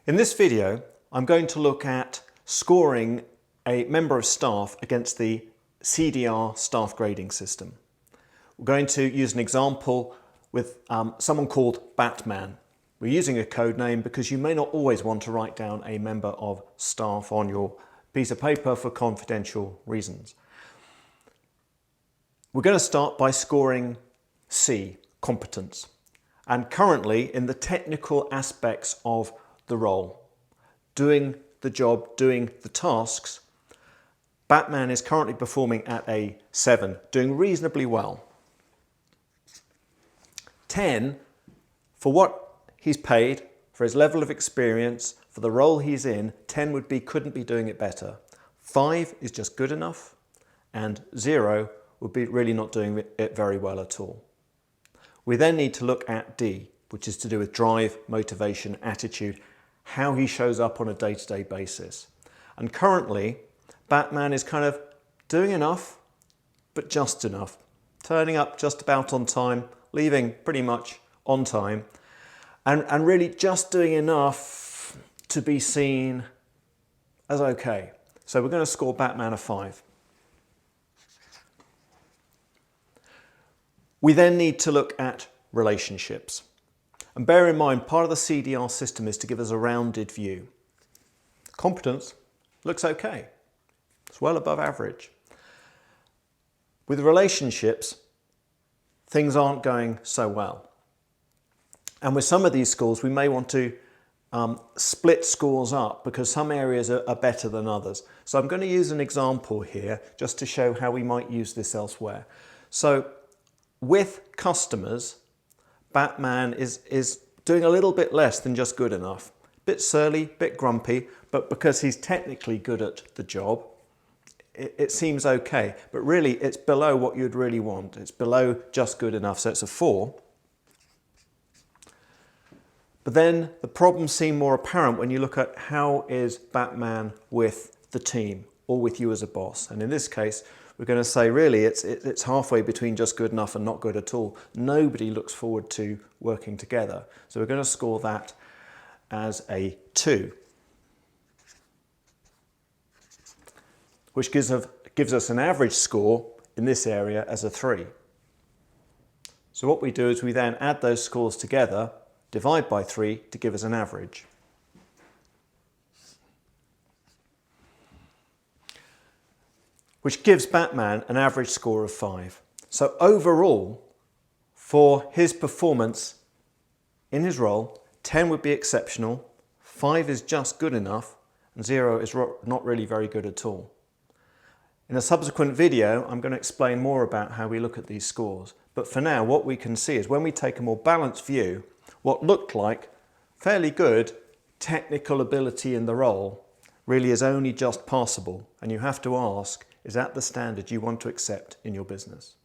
In this video, I'm going to look at scoring a member of staff against the CDR Staff Grading system. We're going to use an example with someone called Batman. We're using a code name because you may not always want to write down a member of staff on your piece of paper for confidential reasons. We're going to start by scoring C, competence. And currently, in the technical aspects of the role, doing the job, doing the tasks, Batman is currently performing at a 7, doing reasonably well. 10, for what he's paid, for his level of experience, for the role he's in, 10 would be couldn't be doing it better. 5 is just good enough, and 0 would be really not doing it very well at all. We then need to look at D, which is to do with drive, motivation, attitude, how he shows up on a day-to-day basis. And currently, Batman is kind of doing enough, but just enough. Turning up just about on time, leaving pretty much on time, and really just doing enough to be seen as okay. So we're going to score Batman a 5. We then need to look at relationships. And bear in mind, part of the CDR system is to give us a rounded view. Competence looks okay. It's well above average. With relationships, things aren't going so well. And with some of these scores, we may want to split scores up because some areas are better than others. So I'm going to use an example here just to show how we might use this elsewhere. So with customers, Batman is doing a little bit less than just good enough. Bit surly, bit grumpy, but because he's technically good at the job, it seems okay. But really, it's below what you'd really want. It's below just good enough, so it's a 4. But then the problems seem more apparent when you look at how is Batman with the team or with you as a boss. And in this case, we're going to say really it's halfway between just good enough and not good at all. Nobody looks forward to working together. So we're going to score that as a 2. Which gives us an average score in this area as a 3. So what we do is we then add those scores together, divide by 3 to give us an average. Which gives Batman an average score of 5. So overall, for his performance in his role, 10 would be exceptional, 5 is just good enough, and 0 is not really very good at all. In a subsequent video, I'm going to explain more about how we look at these scores. But for now, what we can see is when we take a more balanced view, what looked like fairly good technical ability in the role really is only just passable. And you have to ask, is that the standard you want to accept in your business?